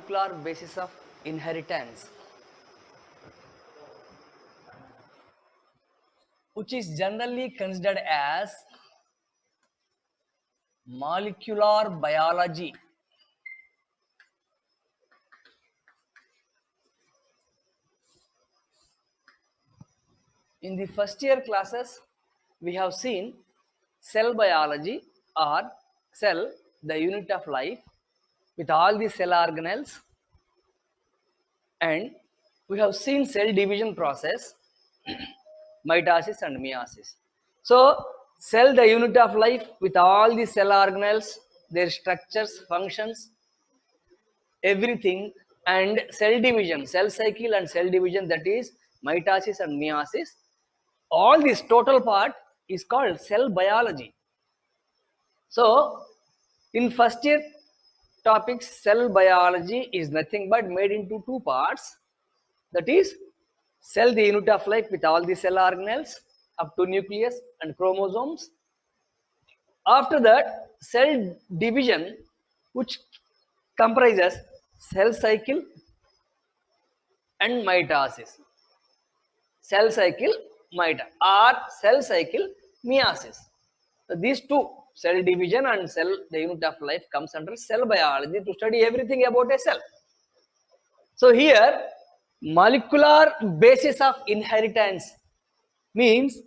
molecular basis of inheritance, which is generally considered as molecular biology. In the first year classes, we have seen cell biology or cell, the unit of life, with all the cell organelles, and we have seen cell division process, mitosis and meiosis. So, cell, the unit of life, with all the cell organelles, their structures, functions, everything, and cell division, cell cycle and cell division, that is mitosis and meiosis. All this total part is called cell biology. So, in first year topics, cell biology is nothing but made into two parts. That is, cell, the unit of life, with all the cell organelles up to nucleus and chromosomes. After that, cell division, which comprises cell cycle and mitosis. Cell cycle, or cell cycle, meiosis. So these two, cell division and cell, the unit of life, comes under cell biology to study everything about a cell. So here, molecular basis of inheritance means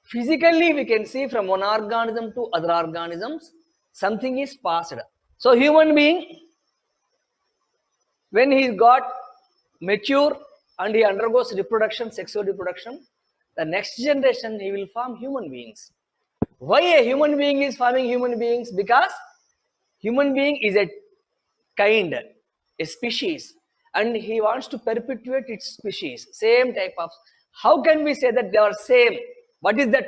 physically we can see from one organism to other organisms, something is passed. So human being, when he got mature and he undergoes reproduction, sexual reproduction, the next generation he will form human beings. Why a human being is forming human beings? Because human being is a kind, a species, and he wants to perpetuate its species, same type of. How can we say that they are same? What is that?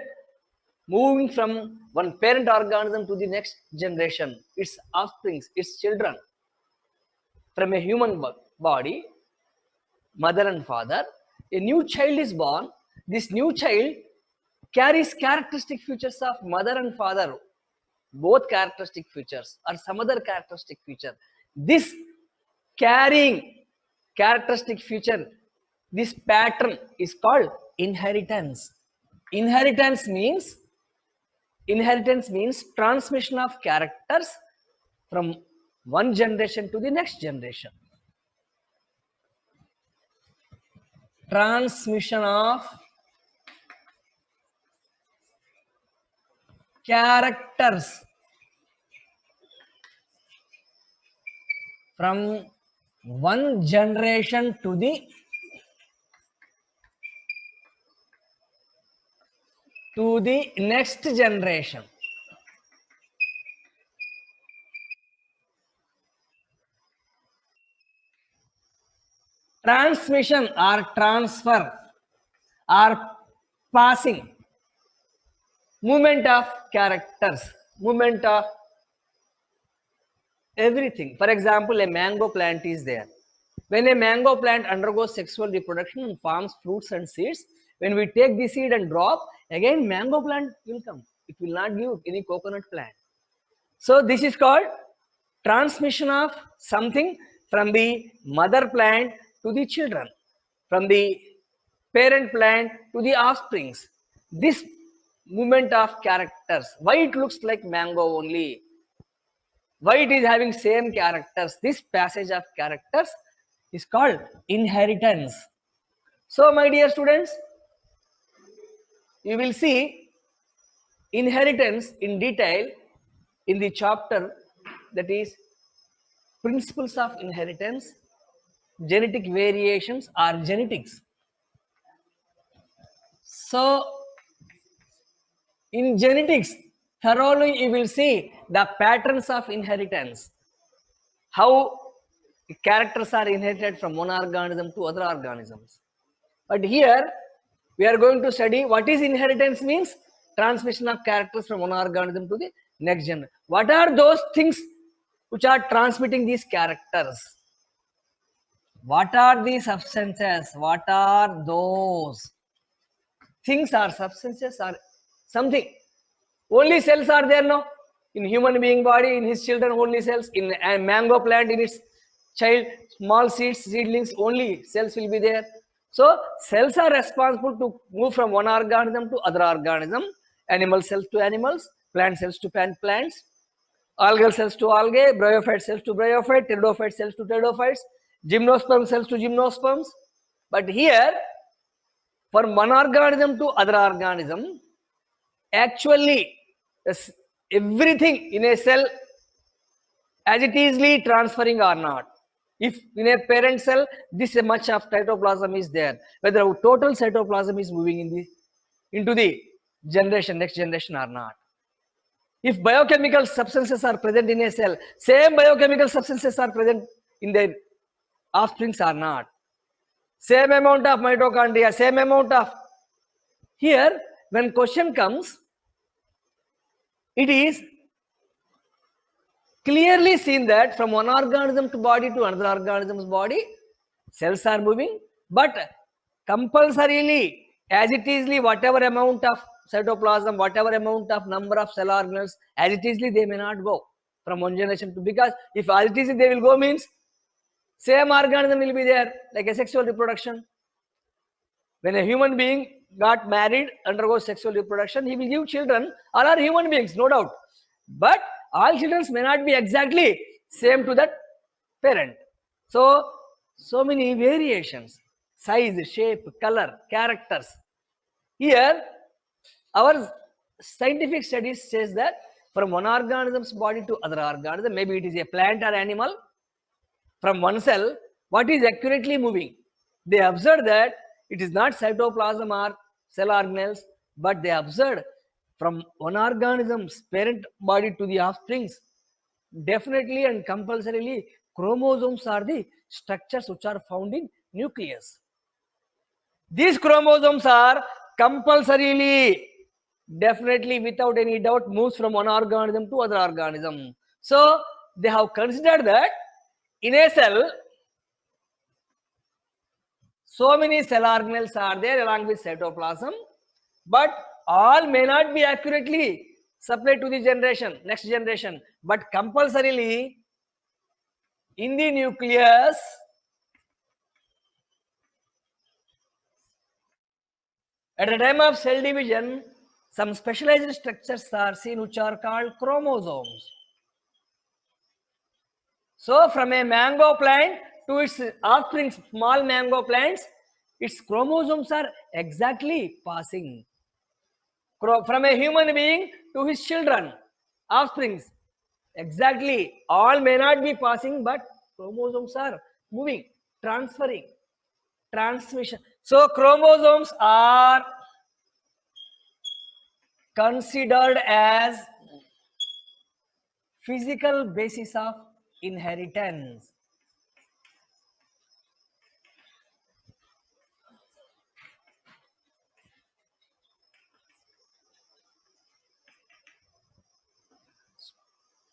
Moving from one parent organism to the next generation, its offspring, its children. From a human body, mother and father, a new child is born. This new child carries characteristic features of mother and father, both characteristic features or some other characteristic feature. This carrying characteristic feature, this pattern is called inheritance. Inheritance means transmission of characters from one generation to the next generation. Transmission of characters from one generation to the next generation. Transmission or transfer or passing, movement of characters, movement of everything. For example, a mango plant is there. When a mango plant undergoes sexual reproduction and forms fruits and seeds, when we take the seed and drop, again mango plant will come. It will not give any coconut plant. So this is called transmission of something from the mother plant to the children, from the parent plant to the offsprings. This movement of characters, why it looks like mango only, why it is having same characters, this passage of characters is called inheritance. So my dear students, you will see inheritance in detail in the chapter that is principles of inheritance, genetic variations or genetics. So in genetics, thoroughly you will see the patterns of inheritance, how characters are inherited from one organism to other organisms. But here we are going to study what is inheritance means, transmission of characters from one organism to the next generation. What are those things which are transmitting these characters? What are the substances? What are those things or substances or something? Only cells are there now. In human being body, in his children, only cells. In a mango plant, in its child, small seeds, seedlings, only cells will be there. So cells are responsible to move from one organism to other organism, animal cells to animals, plant cells to plants, algal cells to algae, bryophyte cells to bryophyte, pteridophyte cells to pteridophytes, gymnosperm cells to gymnosperms. But here, from one organism to other organism, actually everything in a cell as it easily transferring or not. If in a parent cell, this much of cytoplasm is there, whether total cytoplasm is moving into the next generation or not. If biochemical substances are present in a cell, same biochemical substances are present in their offsprings or not. Same amount of mitochondria, same amount of. Here, when question comes, it is clearly seen that from one organism to body to another organism's body, cells are moving, but compulsorily, as it is, whatever amount of cytoplasm, whatever amount of number of cell organelles, as it is, they may not go from one generation to, because if as it is, they will go means same organism will be there, like a sexual reproduction. When a human being got married, undergoes sexual reproduction, he will give children. All are human beings, no doubt. But all children may not be exactly same to that parent. So many variations, size, shape, color, characters. Here, our scientific studies says that from one organism's body to other organism, maybe it is a plant or animal, from one cell, what is accurately moving? They observed that it is not cytoplasm or cell organelles, but they observed from one organism's parent body to the offsprings, definitely and compulsorily, chromosomes are the structures which are found in nucleus. These chromosomes are compulsorily, definitely without any doubt, moves from one organism to other organism. So they have considered that in a cell, so many cell organelles are there along with cytoplasm, but all may not be accurately supplied to the next generation, but compulsorily in the nucleus, at the time of cell division, some specialized structures are seen which are called chromosomes. So from a mango plant to its offspring, small mango plants, its chromosomes are exactly passing. From a human being to his children, offsprings, exactly, all may not be passing, but chromosomes are moving, transferring, transmission. So chromosomes are considered as physical basis of inheritance.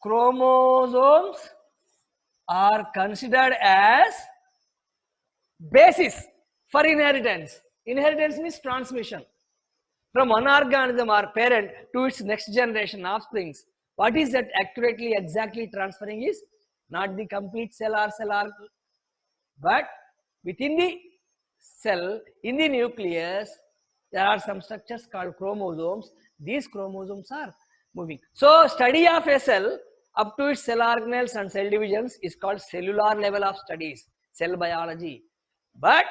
Chromosomes are considered as basis for inheritance. Inheritance means transmission from one organism or parent to its next generation offsprings. What is that accurately, exactly transferring is not the complete cell or cell organelle, but within the cell, in the nucleus, there are some structures called chromosomes. These chromosomes are moving. So study of a cell up to its cell organelles and cell divisions is called cellular level of studies, cell biology. But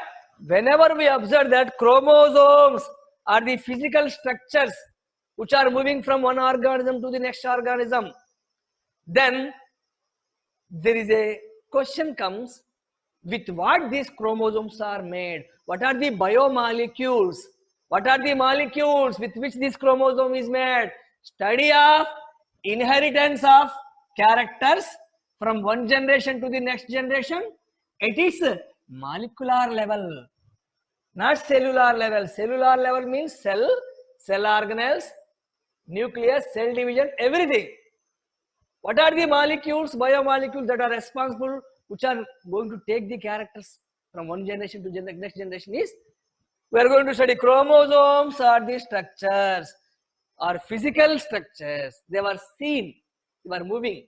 whenever we observe that chromosomes are the physical structures which are moving from one organism to the next organism, then there is a question comes, with what these chromosomes are made? What are the biomolecules? What are the molecules with which this chromosome is made? Study of inheritance of characters from one generation to the next generation. It is molecular level, not cellular level. Cellular level means cell, cell organelles, nucleus, cell division, everything. What are the molecules, biomolecules that are responsible, which are going to take the characters from one generation to the next generation is, we are going to study chromosomes are the structures or physical structures. They were seen, they were moving.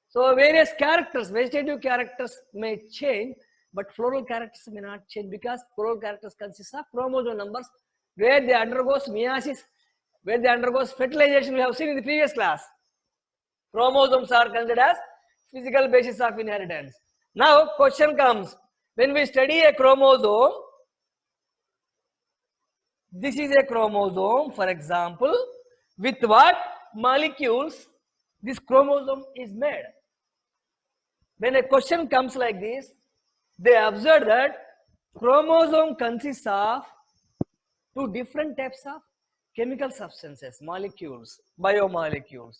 So various characters, vegetative characters may change, but floral characters may not change because floral characters consist of chromosome numbers where they undergoes meiosis, where they undergoes fertilization. We have seen in the previous class. Chromosomes are considered as physical basis of inheritance. Now question comes, when we study a chromosome, this is a chromosome, for example, with what molecules this chromosome is made. When a question comes like this, they observe that chromosome consists of two different types of chemical substances, molecules, biomolecules.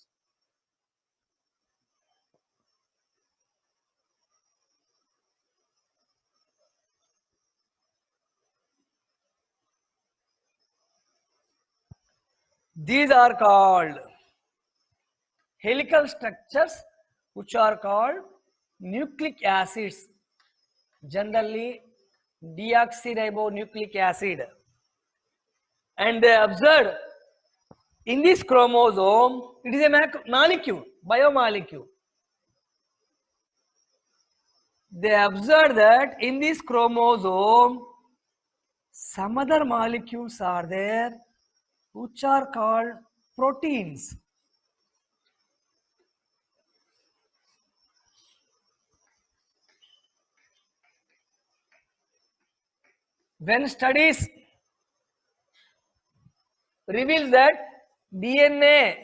These are called helical structures, which are called nucleic acids, generally deoxyribonucleic acid. And they observed in this chromosome, it is a molecule, biomolecule. They observed that in this chromosome, some other molecules are there, which are called proteins. When studies reveals that DNA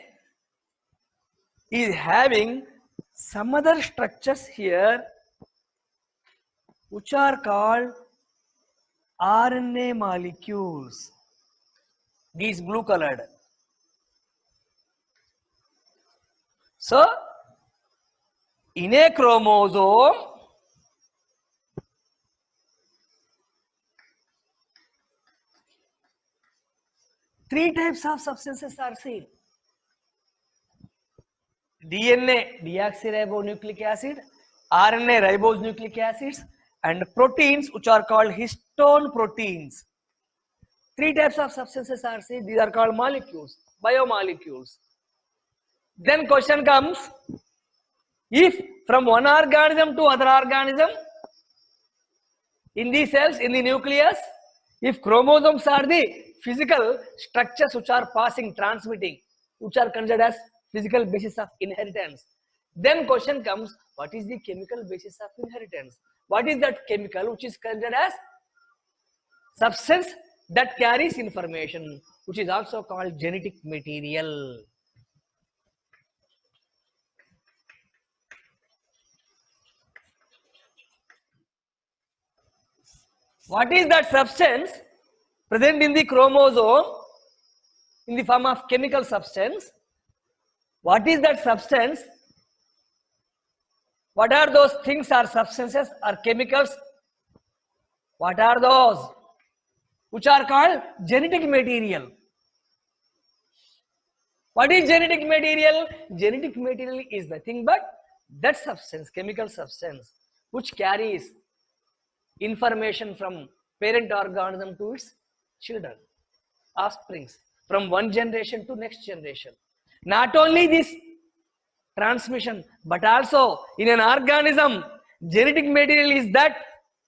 is having some other structures here, which are called RNA molecules. These blue colored. So, in a chromosome, three types of substances are seen. DNA, deoxyribonucleic acid, RNA, ribose nucleic acids, and proteins, which are called histone proteins. Three types of substances are seen. These are called molecules, biomolecules. Then question comes, if from one organism to other organism, in the cells, in the nucleus, if chromosomes are the physical structures which are passing, transmitting, which are considered as physical basis of inheritance, then question comes, what is the chemical basis of inheritance? What is that chemical which is considered as substance that carries information, which is also called genetic material? What is that substance present in the chromosome in the form of chemical substance? What is that substance? What are those things or substances or chemicals? What are those? Which are called genetic material. What is genetic material? Genetic material is nothing but that substance, chemical substance, which carries information from parent organism to its children, offsprings, from one generation to next generation. Not only this transmission, but also in an organism, genetic material is that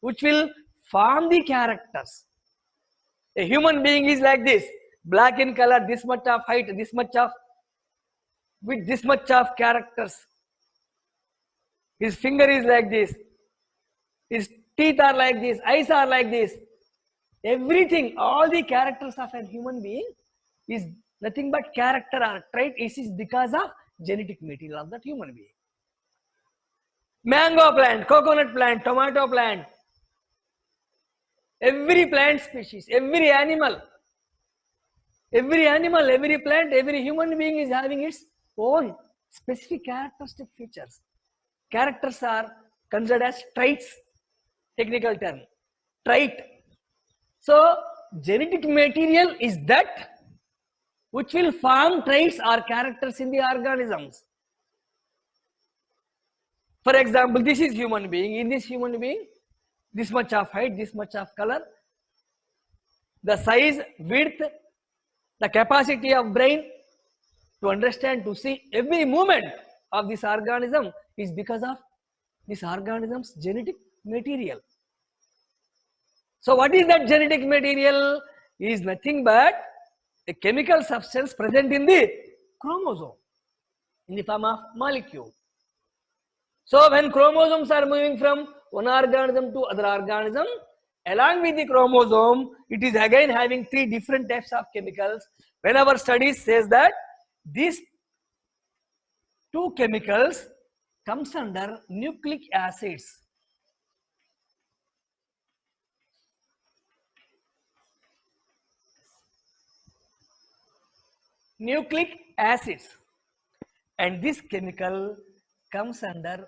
which will form the characters. A human being is like this, black in color, this much of height, this much of, with this much of characters. His finger is like this, his teeth are like this, eyes are like this. Everything, all the characters of a human being is nothing but character or trait. It is because of genetic material of that human being. Mango plant, coconut plant, tomato plant, every plant species, every animal, every plant, every human being is having its own specific characteristic features. Characters are considered as traits, technical term, trait. So, genetic material is that which will form traits or characters in the organisms. For example, this is human being. In this human being, this much of height, this much of color, the size, width, the capacity of brain to understand, to see every movement, of this organism is because of this organism's genetic material. So what is that genetic material? Is nothing but a chemical substance present in the chromosome in the form of molecule. So when chromosomes are moving from one organism to other organism, along with the chromosome, it is again having three different types of chemicals. When our studies says that these two chemicals comes under nucleic acids. Nucleic acids, and this chemical comes under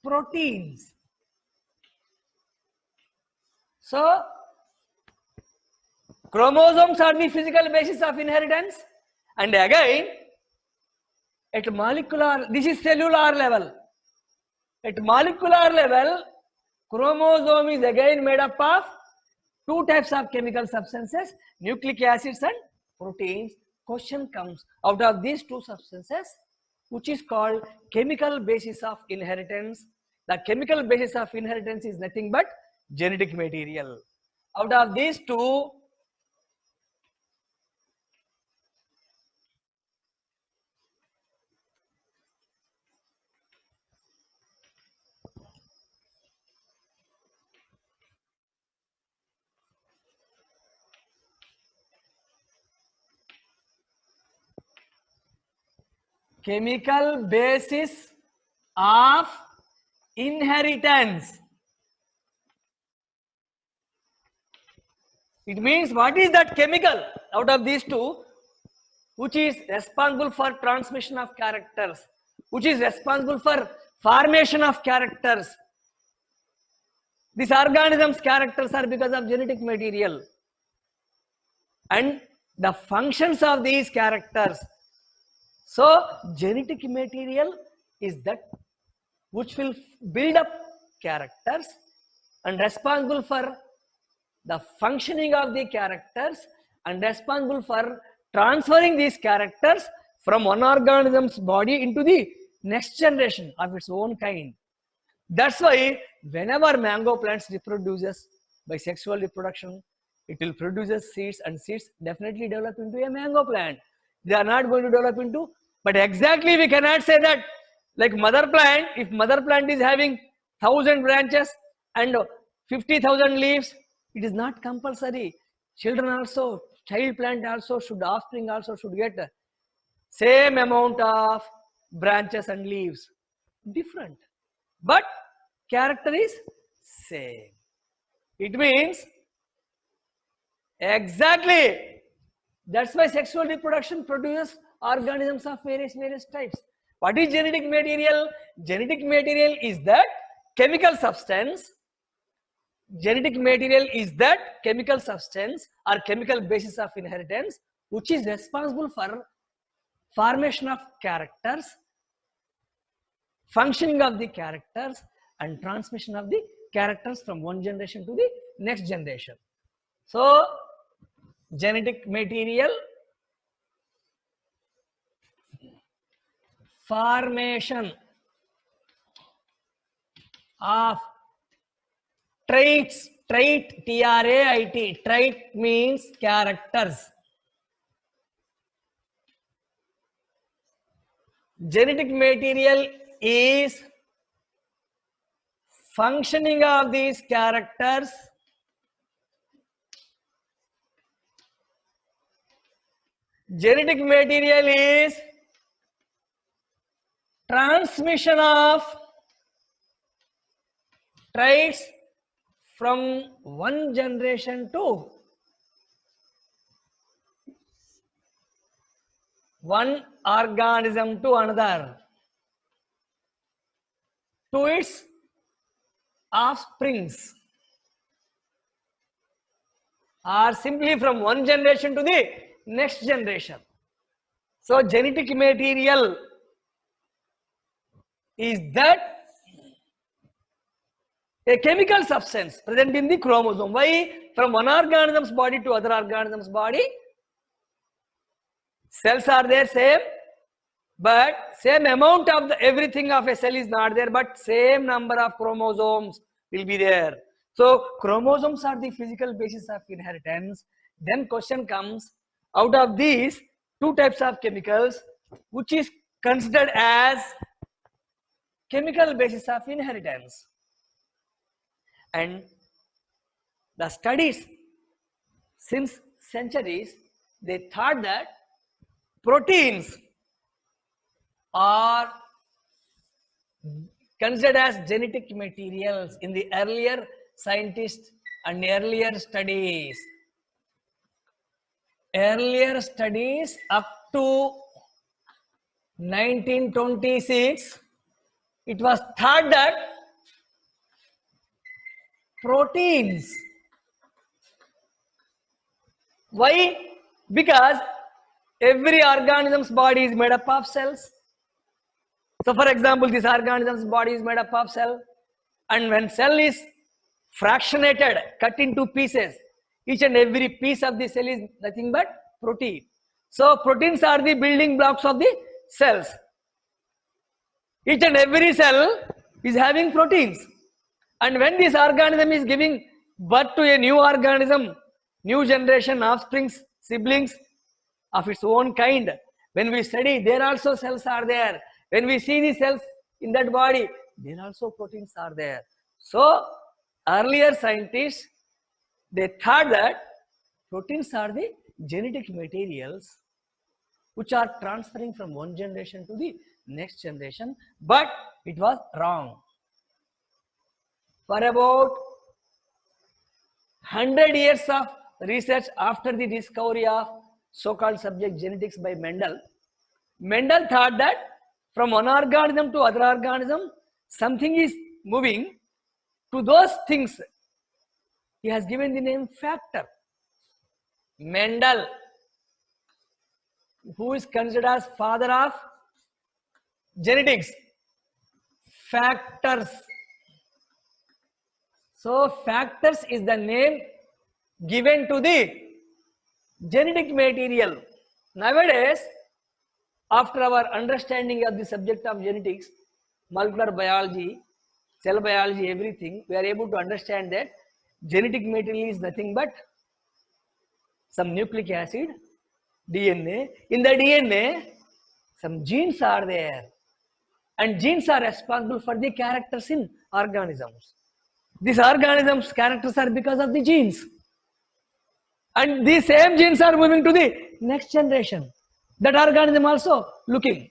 proteins. So chromosomes are the physical basis of inheritance, and again at molecular, this is cellular level. At molecular level, chromosome is again made up of two types of chemical substances, nucleic acids and proteins. Question comes, out of these two substances, which is called chemical basis of inheritance. The chemical basis of inheritance is nothing but genetic material. Out of these two, chemical basis of inheritance. It means what is that chemical out of these two which is responsible for transmission of characters, which is responsible for formation of characters. This organism's characters are because of genetic material, and the functions of these characters. So genetic material is that which will build up characters and responsible for the functioning of the characters and responsible for transferring these characters from one organism's body into the next generation of its own kind. That's why whenever mango plants reproduces by sexual reproduction, it will produce seeds, and seeds definitely develop into a mango plant. They are not going to develop into, but exactly we cannot say that like mother plant, if mother plant is having 1,000 branches and 50,000 leaves, it is not compulsory. Children also, child plant also should, offspring also should get same amount of branches and leaves. Different, but character is same. It means exactly, that's why sexual reproduction produces organisms of various types. What is genetic material? Genetic material is that chemical substance. Genetic material is that chemical substance or chemical basis of inheritance which is responsible for formation of characters, functioning of the characters, and transmission of the characters from one generation to the next generation. So genetic material, formation of traits, trait, T-R-A-I-T, trait means characters. Genetic material is functioning of these characters, genetic material is transmission of traits from one generation to one organism to another, to its offsprings, or simply from one generation to the next generation. So genetic material is that a chemical substance present in the chromosome. Why? From one organism's body to other organism's body, cells are there same, but same amount of the everything of a cell is not there, but same number of chromosomes will be there. So chromosomes are the physical basis of inheritance. Then question comes, out of these two types of chemicals, which is considered as chemical basis of inheritance? And the studies since centuries, they thought that proteins are considered as genetic materials in the earlier scientists and earlier studies. Earlier studies up to 1926, it was thought that proteins. Why? Because every organism's body is made up of cells. So for example, this organism's body is made up of cell, and when cell is fractionated, cut into pieces, each and every piece of the cell is nothing but protein. So proteins are the building blocks of the cells. Each and every cell is having proteins, and when this organism is giving birth to a new organism, new generation, offsprings, siblings of its own kind, when we study, there also cells are there. When we see the cells in that body, there also proteins are there. So earlier scientists, they thought that proteins are the genetic materials which are transferring from one generation to the next generation, but it was wrong. For about 100 years of research after the discovery of so-called subject genetics by Mendel, Mendel thought that from one organism to other organism, something is moving. To those things, he has given the name factor. Mendel, who is considered as father of genetics, factors. So factors is the name given to the genetic material. Nowadays, after our understanding of the subject of genetics, molecular biology, cell biology, everything, we are able to understand that genetic material is nothing but some nucleic acid, DNA. In the DNA, some genes are there, and genes are responsible for the characters in organisms. These organisms' characters are because of the genes, and these same genes are moving to the next generation. That organism also looking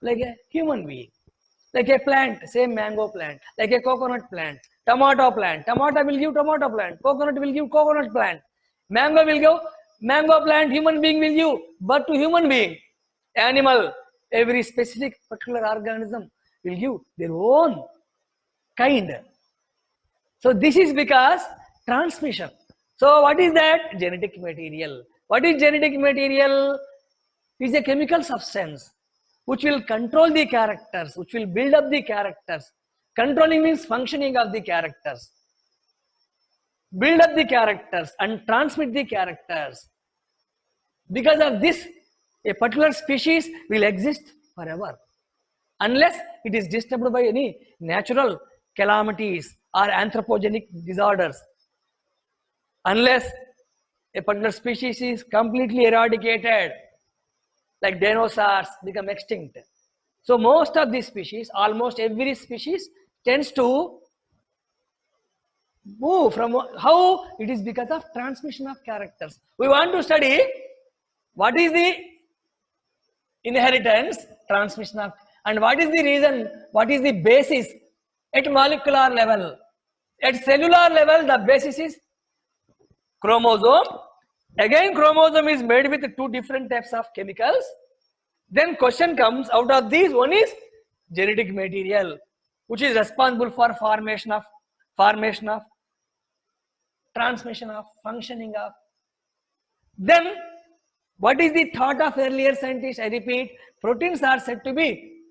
like a human being, like a plant, same mango plant, like a coconut plant, tomato plant. Tomato will give tomato plant, coconut will give coconut plant, mango will give mango plant, human being will give birth to human being. Animal, every specific particular organism will give their own kind. So this is because transmission. So what is that? Genetic material. What is genetic material? It is a chemical substance which will control the characters, which will build up the characters. Controlling means functioning of the characters. Build up the characters and transmit the characters. Because of this, a particular species will exist forever, unless it is disturbed by any natural calamities or anthropogenic disorders. Unless a particular species is completely eradicated, like dinosaurs become extinct. So most of these species, almost every species, tends to move from how it is because of transmission of characters. We want to study what is the inheritance, transmission of, and what is the reason, what is the basis at molecular level. At cellular level, the basis is chromosome. Again, chromosome is made with two different types of chemicals. Then question comes, out of these, one is genetic material, which is responsible for formation of, transmission of, functioning of. Then what is the thought of earlier scientists? I repeat, proteins are said to be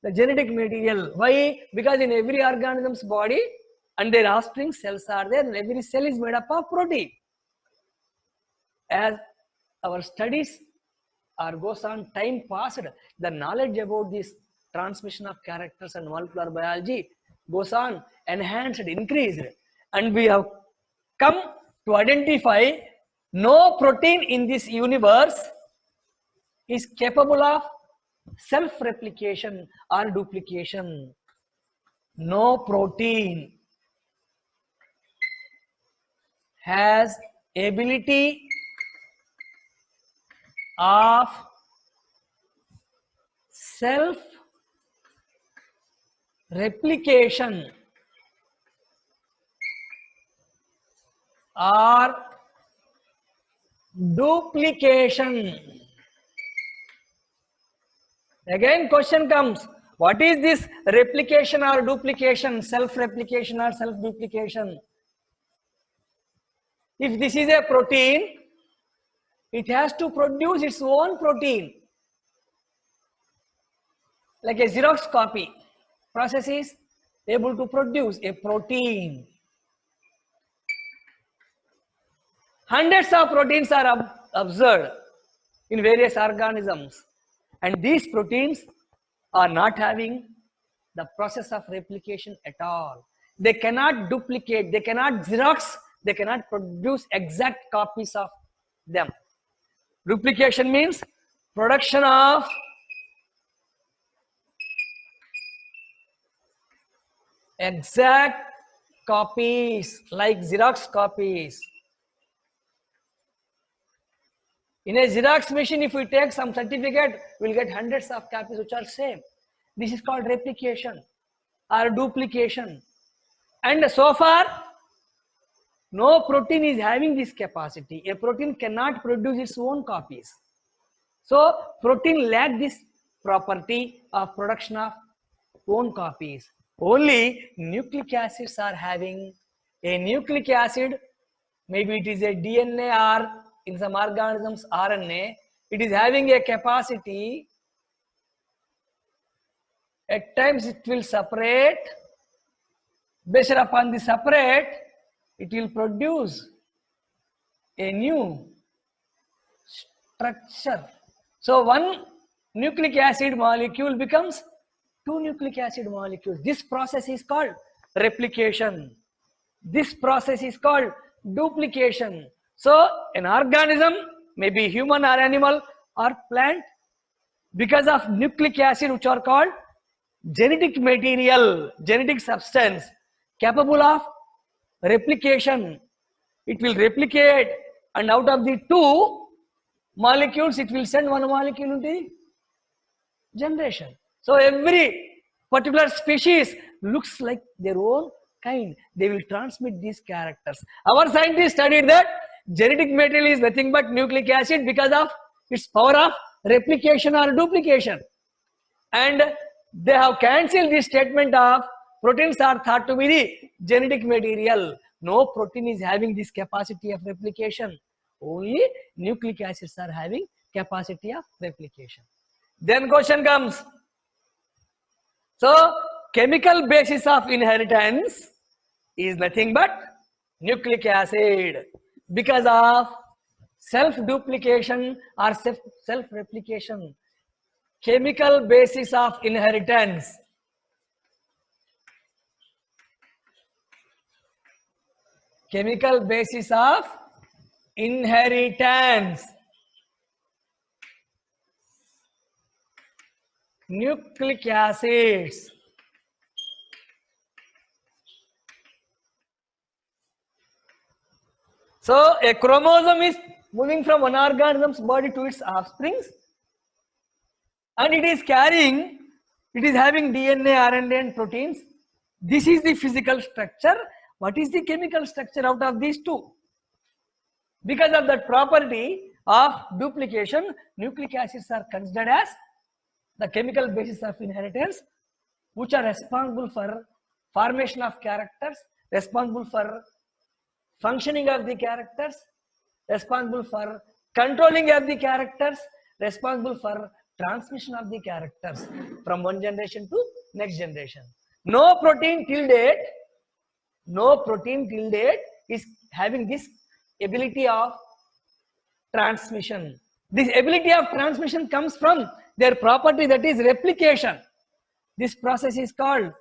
the genetic material. Why? Because in every organism's body and their offspring cells are there, and every cell is made up of protein. As our studies or goes on, time passed, the knowledge about this transmission of characters and molecular biology goes on, enhanced, increased, and we have come to identify no protein in this universe is capable of self-replication or duplication. No protein has ability of self replication or duplication. Again question comes, what is this replication or duplication, self replication or self duplication? If this is a protein, it has to produce its own protein, like a Xerox copy. Process is able to produce a protein. Hundreds of proteins are observed in various organisms, and these proteins are not having the process of replication at all. They cannot duplicate, they cannot Xerox, they cannot produce exact copies of them. Duplication means production of exact copies, like Xerox copies. In a Xerox machine, if we take some certificate, we'll get hundreds of copies which are same. This is called replication or duplication. And so far, no protein is having this capacity. A protein cannot produce its own copies. So, protein lack this property of production of own copies. Only nucleic acids are having a nucleic acid, maybe it is a DNA or in some organisms RNA, it is having a capacity. At times it will separate, based upon the separate, it will produce a new structure. So one nucleic acid molecule becomes two nucleic acid molecules. This process is called replication. This process is called duplication. So an organism, maybe human or animal or plant, because of nucleic acid which are called genetic material, genetic substance capable of replication, it will replicate, and out of the two molecules it will send one molecule into the generation. So every particular species looks like their own kind. They will transmit these characters. Our scientists studied that genetic material is nothing but nucleic acid because of its power of replication or duplication. And they have cancelled the statement of proteins are thought to be the genetic material. No protein is having this capacity of replication. Only nucleic acids are having capacity of replication. Then question comes. So chemical basis of inheritance is nothing but nucleic acid because of self-duplication or self-replication. Chemical basis of inheritance. Chemical basis of inheritance. Nucleic acids. So a chromosome is moving from one organism's body to its offsprings, and it is carrying, it is having DNA, RNA and proteins. This is the physical structure. What is the chemical structure out of these two? Because of that property of duplication, nucleic acids are considered as the chemical basis of inheritance, which are responsible for formation of characters, responsible for functioning of the characters, responsible for controlling of the characters, responsible for transmission of the characters from one generation to next generation. No protein till date is having this ability of transmission. This ability of transmission comes from their property, that is replication. This process is called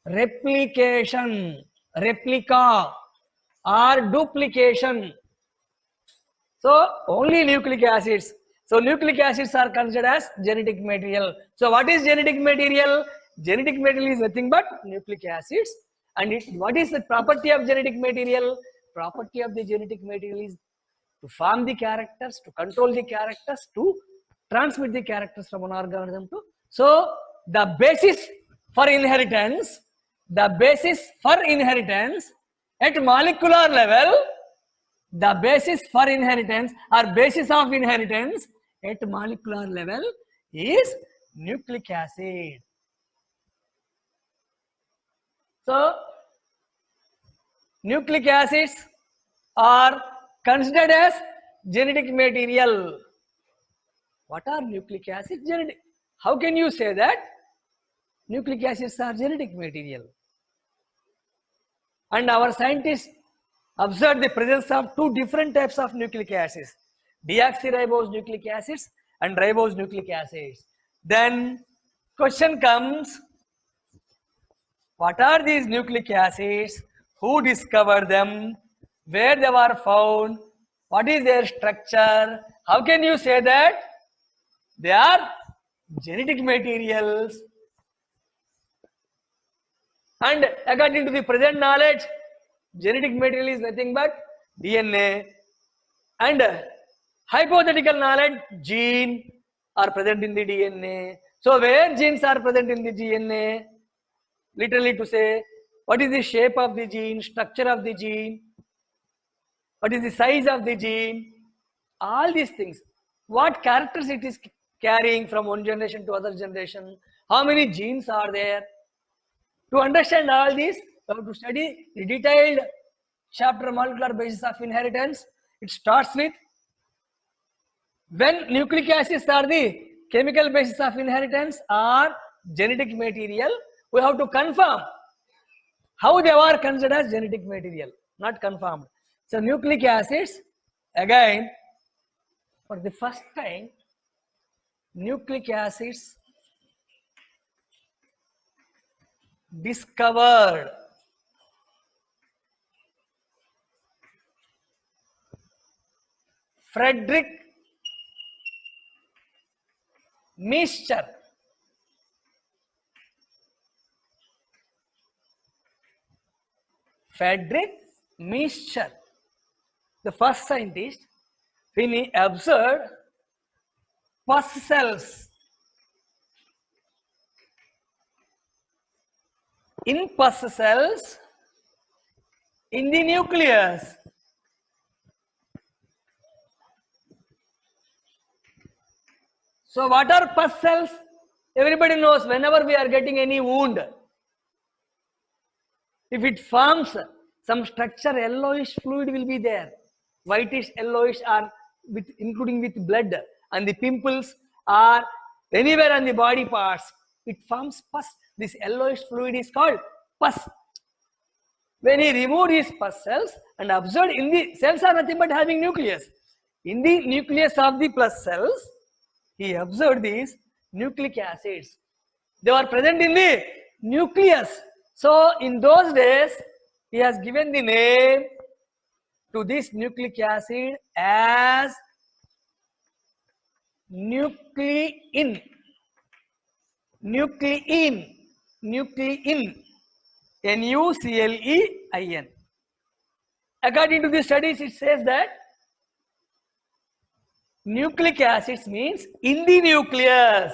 replication, replica, or duplication. So only nucleic acids. So nucleic acids are considered as genetic material. So what is genetic material? Genetic material is nothing but nucleic acids. And what is the property of genetic material? Property of the genetic material is to form the characters, to control the characters, to transmit the characters from one organism to. So the basis for inheritance, at molecular level, the basis for inheritance or basis of inheritance at molecular level is nucleic acid. So nucleic acids are considered as genetic material. What are nucleic acids? Genetic. How can you say that nucleic acids are genetic material? And our scientists observed the presence of two different types of nucleic acids, deoxyribose nucleic acids and ribose nucleic acids. Then question comes, what are these nucleic acids? Who discovered them? Where they were found? What is their structure? How can you say that they are genetic materials? And according to the present knowledge, genetic material is nothing but DNA. And hypothetical knowledge, gene are present in the DNA. So where genes are present in the DNA? Literally to say, what is the shape of the gene, structure of the gene, what is the size of the gene, all these things. What characters it is carrying from one generation to other generation, how many genes are there. To understand all this, we have to study the detailed chapter molecular basis of inheritance. It starts with when nucleic acids are the chemical basis of inheritance or genetic material, we have to confirm how they are considered as genetic material, not confirmed. So nucleic acids, again, for the first time, nucleic acids discovered Frederick Miescher. Frederick Miescher, the first scientist, when he observed pus cells in the nucleus. So what are pus cells? Everybody knows whenever we are getting any wound, if it forms some structure, yellowish fluid will be there, whitish, yellowish, or including with blood, and the pimples are anywhere on the body parts, it forms pus. This yellowish fluid is called pus. When he removed his pus cells and observed in the cells are nothing but having nucleus. In the nucleus of the pus cells, he observed these nucleic acids. They were present in the nucleus. So in those days, he has given the name to this nucleic acid as nuclein. Nuclein. Nuclein. Nuclein. According to the studies, it says that nucleic acids means in the nucleus.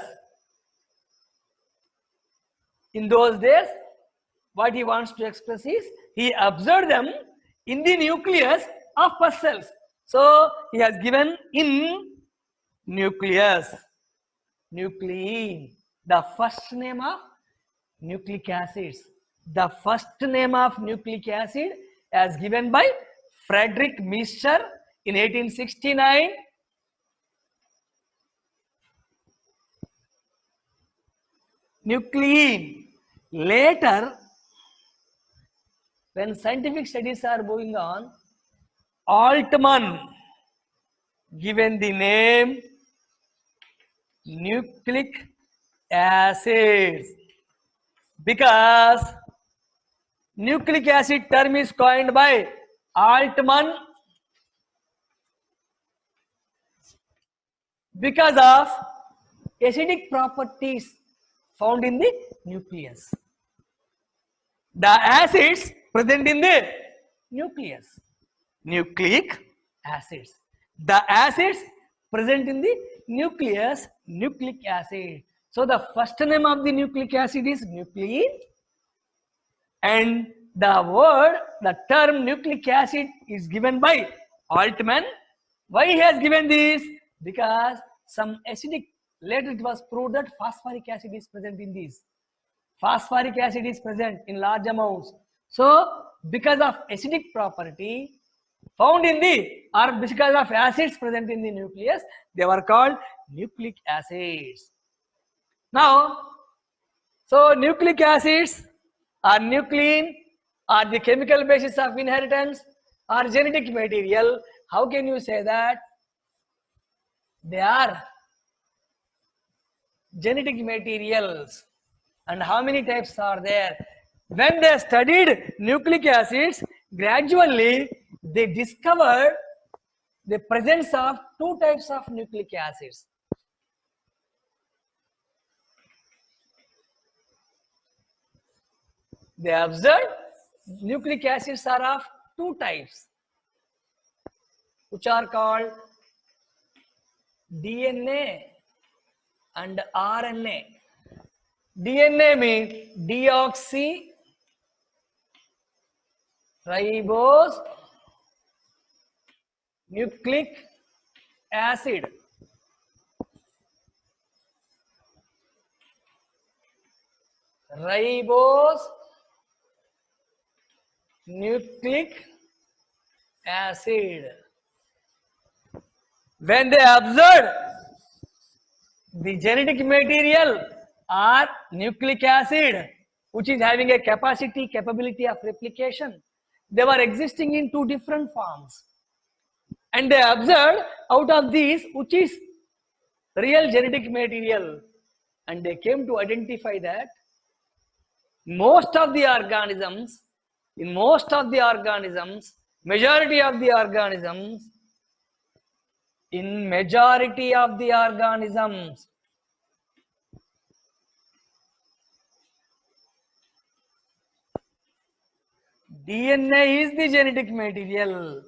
In those days, what he wants to express is he observed them in the nucleus of pus cells. So he has given in nucleus, nuclein, the first name of nucleic acids. The first name of nucleic acid as given by Frederick Miescher in 1869. Nuclein. Later, when scientific studies are going on, Altman given the name nucleic acids, because nucleic acid term is coined by Altman because of acidic properties found in the nucleus. The acids present in the nucleus, nucleic acids. The acids present in the nucleus, nucleic acid. So the first name of the nucleic acid is nuclein, and the term nucleic acid is given by Altman. Why he has given this? Because some acidic, later it was proved that phosphoric acid is present in these. Phosphoric acid is present in large amounts. So because of acidic property found in the, or because of acids present in the nucleus, they were called nucleic acids. Now, so nucleic acids or nuclein are the chemical basis of inheritance or genetic material. How can you say that? They are genetic materials. And how many types are there? When they studied nucleic acids, gradually they discovered the presence of two types of nucleic acids. They observed nucleic acids are of two types, which are called DNA and RNA. DNA means deoxyribose nucleic acid. Ribose nucleic acid. When they observed the genetic material or nucleic acid, which is having a capability of replication, they were existing in two different forms. And they observed out of these which is real genetic material, and they came to identify that most of the organisms, majority of the organisms, DNA is the genetic material.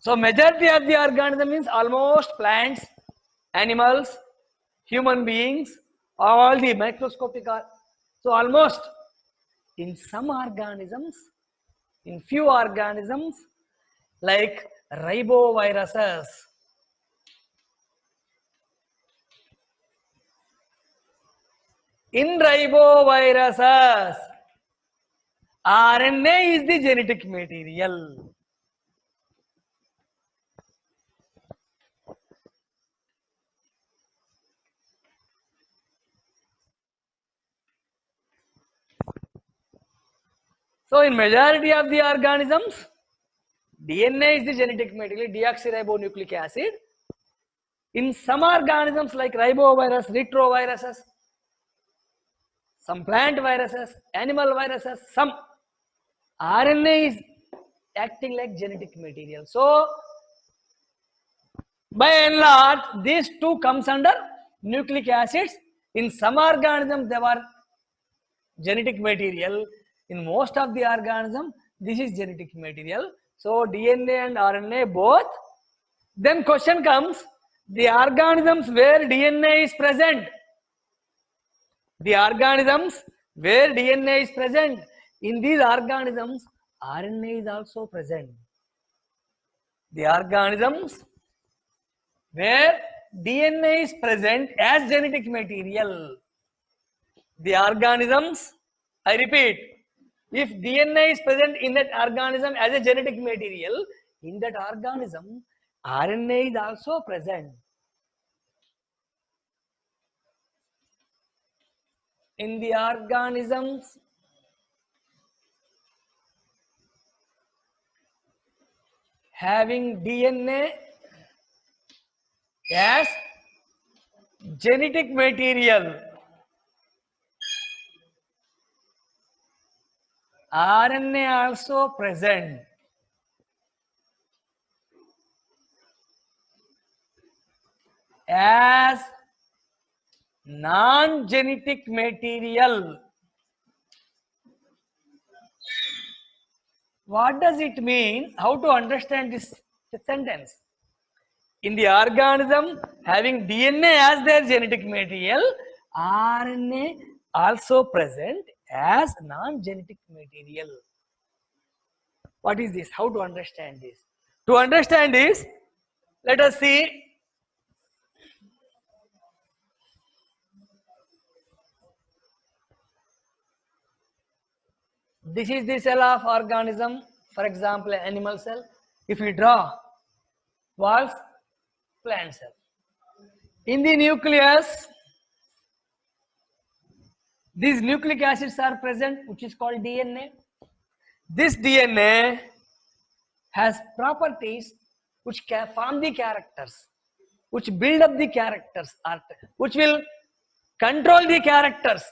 So majority of the organism means almost plants, animals, human beings, all the microscopic. So almost in some organisms, in few organisms like riboviruses, in riboviruses, RNA is the genetic material. So in majority of the organisms, DNA is the genetic material, deoxyribonucleic acid. In some organisms like ribovirus, retroviruses, some plant viruses, animal viruses, some RNA is acting like genetic material. So by and large, these two comes under nucleic acids. In some organisms, they were genetic material. In most of the organism, this is genetic material. So DNA and RNA both. Then question comes, the organisms where DNA is present. The organisms where DNA is present, in these organisms, RNA is also present. The organisms where DNA is present as genetic material. The organisms, I repeat, if DNA is present in that organism as a genetic material, in that organism, RNA is also present. In the organisms having DNA as genetic material. RNA also present as non-genetic material. What does it mean? How to understand this sentence? In the organism having DNA as their genetic material, RNA also present as non-genetic material. What is this? How to understand this? To understand this, let us see. This is the cell of organism, for example, an animal cell. If we draw walls, plant cell. In the nucleus, these nucleic acids are present, which is called DNA. This DNA has properties which can form the characters, which build up the characters, which will control the characters.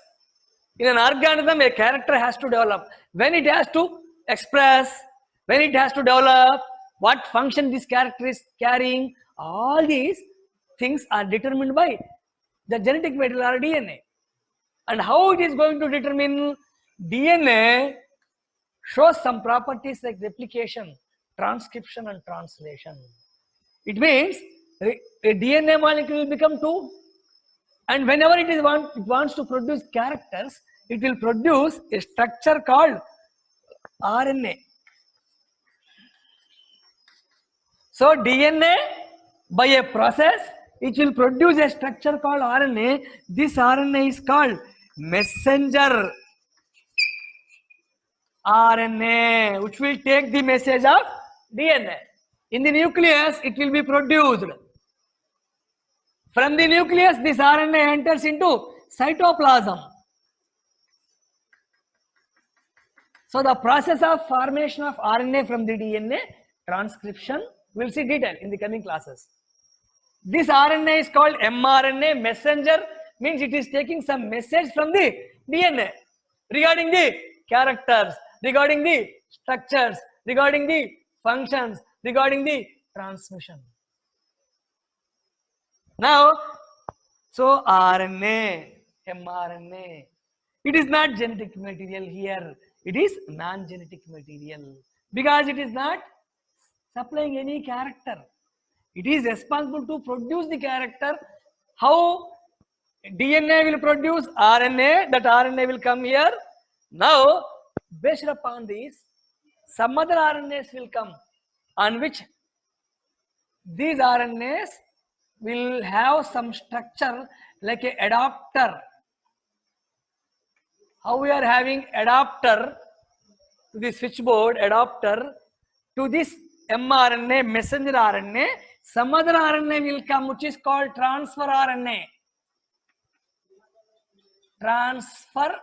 In an organism, a character has to develop. When it has to express, when it has to develop, what function this character is carrying, all these things are determined by the genetic material or DNA. And how it is going to determine? DNA shows some properties like replication, transcription, and translation. It means a DNA molecule will become two, and whenever it wants to produce characters, it will produce a structure called RNA. So DNA, by a process, it will produce a structure called RNA. This RNA is called messenger RNA, which will take the message of DNA. In the nucleus, it will be produced. From the nucleus, this RNA enters into cytoplasm. So the process of formation of RNA from the DNA, transcription, we'll see detail in the coming classes. This RNA is called mRNA, messenger, means it is taking some message from the DNA regarding the characters, regarding the structures, regarding the functions, regarding the transmission. Now, so RNA, mRNA, it is not genetic material here. It is non-genetic material because it is not supplying any character. It is responsible to produce the character. How DNA will produce RNA, that RNA will come here. Now, based upon this, some other RNAs will come on which these RNAs will have some structure like a adapter. How we are having adapter to the switchboard, adapter to this mRNA, messenger RNA, some other RNA will come which is called transfer RNA. Transfer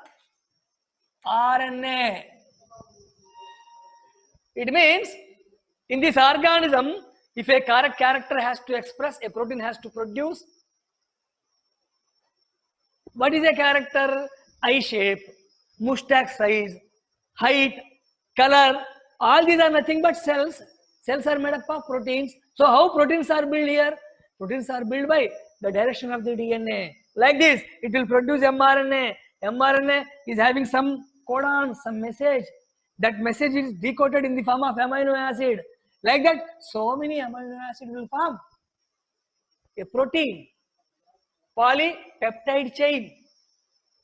RNA. It means in this organism, if a character has to express, a protein has to produce. What is a character? Eye shape, mustache size, height, color, all these are nothing but cells. Cells are made up of proteins. So how proteins are built here? Proteins are built by the direction of the DNA. Like this, it will produce mRNA. mRNA is having some codon, some message. That message is decoded in the form of amino acid. Like that, so many amino acids will form a protein, polypeptide chain.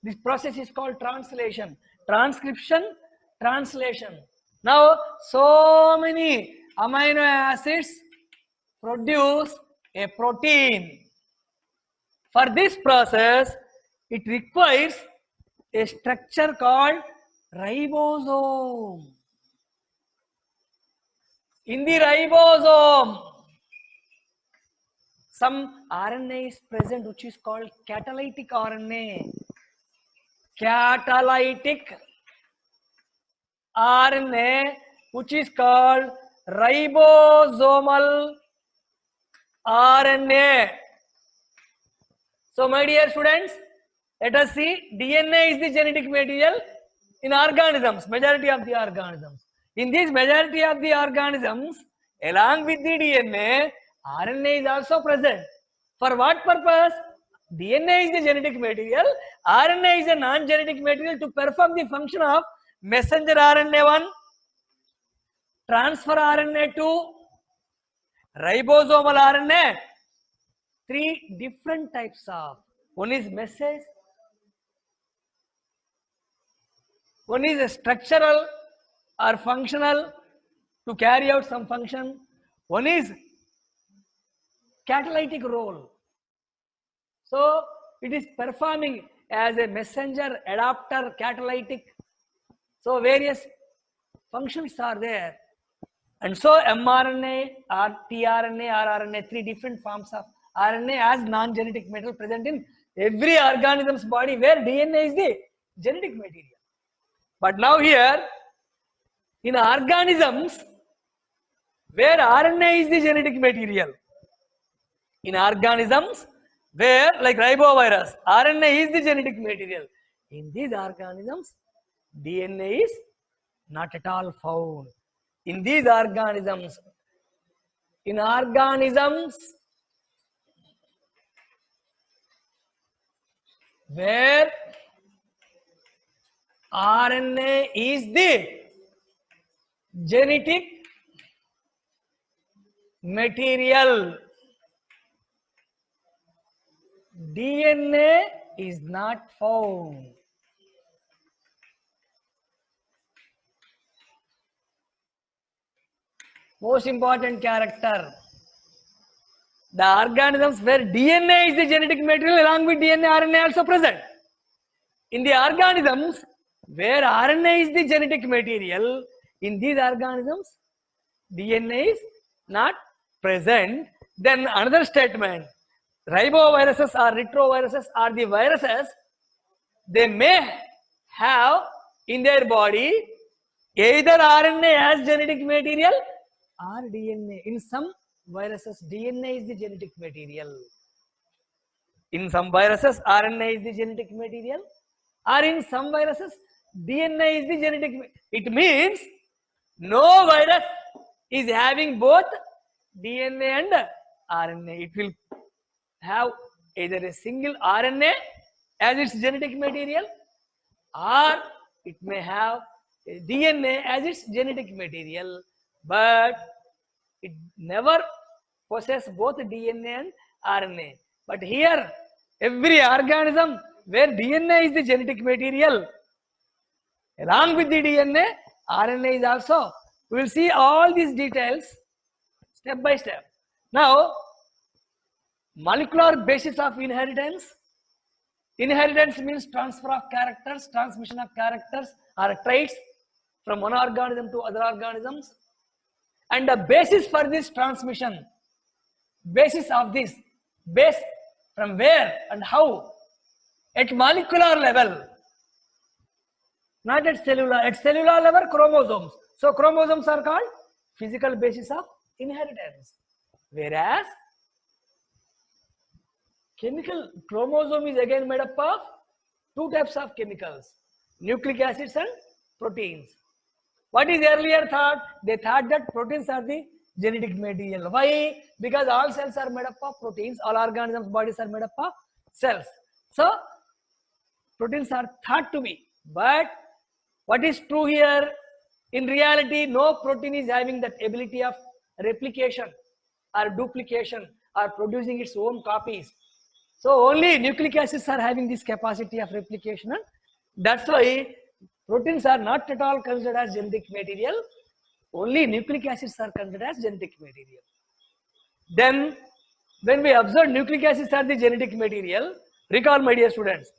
This process is called translation, transcription, translation. Now, so many amino acids produce a protein. For this process, it requires a structure called ribosome. In the ribosome, some RNA is present which is called catalytic RNA. Catalytic RNA which is called ribosomal RNA. So my dear students, let us see, DNA is the genetic material in organisms, majority of the organisms. In this majority of the organisms, along with the DNA, RNA is also present. For what purpose? DNA is the genetic material, RNA is a non-genetic material to perform the function of messenger RNA 1, transfer RNA 2, ribosomal RNA. Three different types of. One is message, one is a structural or functional to carry out some function. One is catalytic role. So it is performing as a messenger, adapter, catalytic. So various functions are there. And so mRNA or tRNA or RNA, three different forms of RNA as non-genetic material present in every organism's body where DNA is the genetic material. But now here, in organisms where RNA is the genetic material, in organisms where, like ribovirus, RNA is the genetic material, in these organisms, DNA is not at all found. In these organisms, where RNA is the genetic material, DNA is not found. Most important character. The organisms where DNA is the genetic material, along with DNA, RNA also present. In the organisms where RNA is the genetic material, in these organisms, DNA is not present. Then another statement, riboviruses or retroviruses are the viruses, they may have in their body either RNA as genetic material or DNA. In some viruses, DNA is the genetic material. In some viruses, RNA is the genetic material, or in some viruses, DNA is the genetic. It means no virus is having both DNA and RNA. It will have either a single RNA as its genetic material, or it may have a DNA as its genetic material, but it never possesses both DNA and RNA. But here, every organism where DNA is the genetic material, along with the DNA, RNA is also. We will see all these details step by step. Now, molecular basis of inheritance. Inheritance means transfer of characters, transmission of characters or traits from one organism to other organisms. And the basis for this transmission, basis of this, base from where and how, at molecular level, not at cellular level, chromosomes. So chromosomes are called physical basis of inheritance. Whereas chemical chromosome is again made up of two types of chemicals, nucleic acids and proteins. What is earlier thought? They thought that proteins are the genetic material. Why? Because all cells are made up of proteins, all organisms' bodies are made up of cells. So proteins are thought to be. But what is true here? In reality, no protein is having that ability of replication or duplication or producing its own copies. So only nucleic acids are having this capacity of replication, and that's why proteins are not at all considered as genetic material. Only nucleic acids are considered as genetic material. Then, when we observe nucleic acids are the genetic material, recall, my dear students,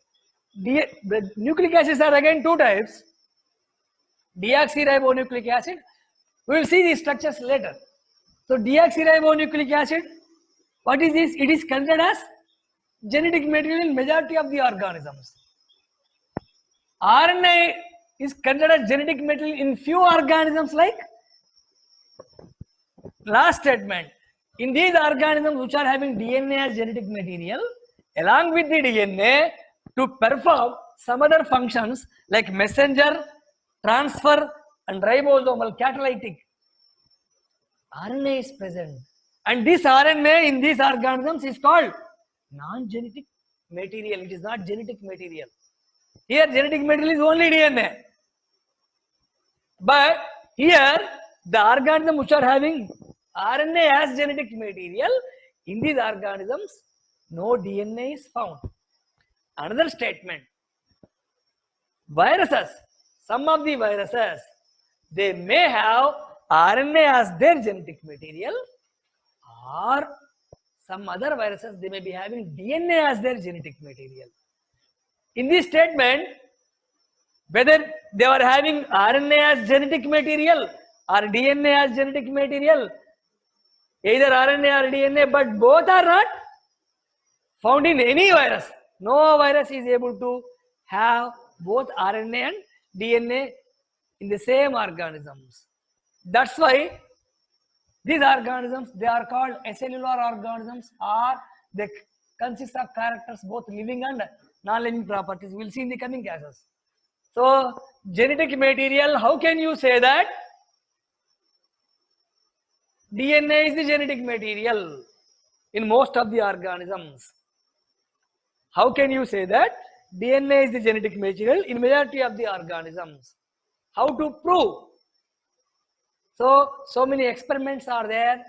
the nucleic acids are again two types. Deoxyribonucleic acid. We will see these structures later. So deoxyribonucleic acid, what is this? It is considered as genetic material in majority of the organisms. RNA is considered as genetic material in few organisms like Last statement. In these organisms which are having DNA as genetic material, along with the DNA, to perform some other functions like messenger, transfer, and ribosomal catalytic, RNA is present. And this RNA in these organisms is called non-genetic material. It is not genetic material. Here, genetic material is only DNA. But here, the organisms which are having RNA as genetic material, in these organisms, no DNA is found. Another statement. Viruses, some of the viruses, they may have RNA as their genetic material, or some other viruses, they may be having DNA as their genetic material. In this statement, whether they are having RNA as genetic material or DNA as genetic material, either RNA or DNA, but both are not found in any virus. No virus is able to have both RNA and DNA in the same organisms. That's why these organisms, they are called acellular organisms, or they consist of characters both living and non-living properties. We'll see in the coming classes. So, genetic material, how can you say that DNA is the genetic material in most of the organisms? How can you say that DNA is the genetic material in majority of the organisms? How to prove? So many experiments are there.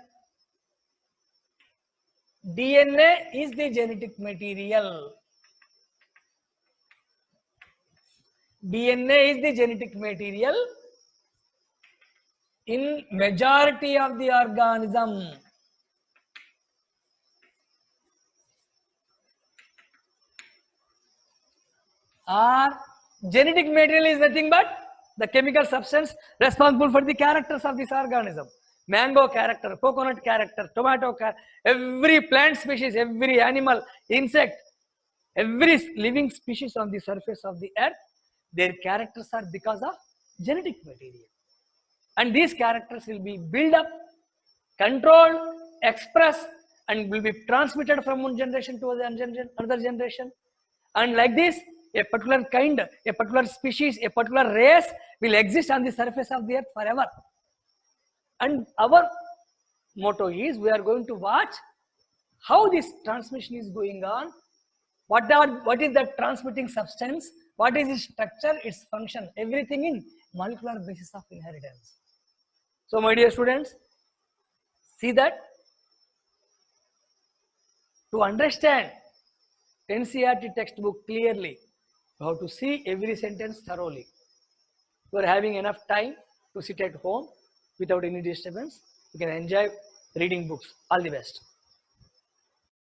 DNA is the genetic material. DNA is the genetic material in majority of the organism. Or genetic material is nothing but the chemical substance responsible for the characters of this organism. Mango character, coconut character, tomato character, every plant species, every animal, insect, every living species on the surface of the earth, their characters are because of genetic material. And these characters will be built up, controlled, expressed, and will be transmitted from one generation to another generation. And like this, a particular kind, a particular species, a particular race will exist on the surface of the earth forever. And our motto is, we are going to watch how this transmission is going on, what is the transmitting substance, what is its structure, its function, everything in molecular basis of inheritance. So my dear students, see that to understand NCERT textbook clearly, you have to see every sentence thoroughly. You are having enough time to sit at home without any disturbance. You can enjoy reading books. All the best.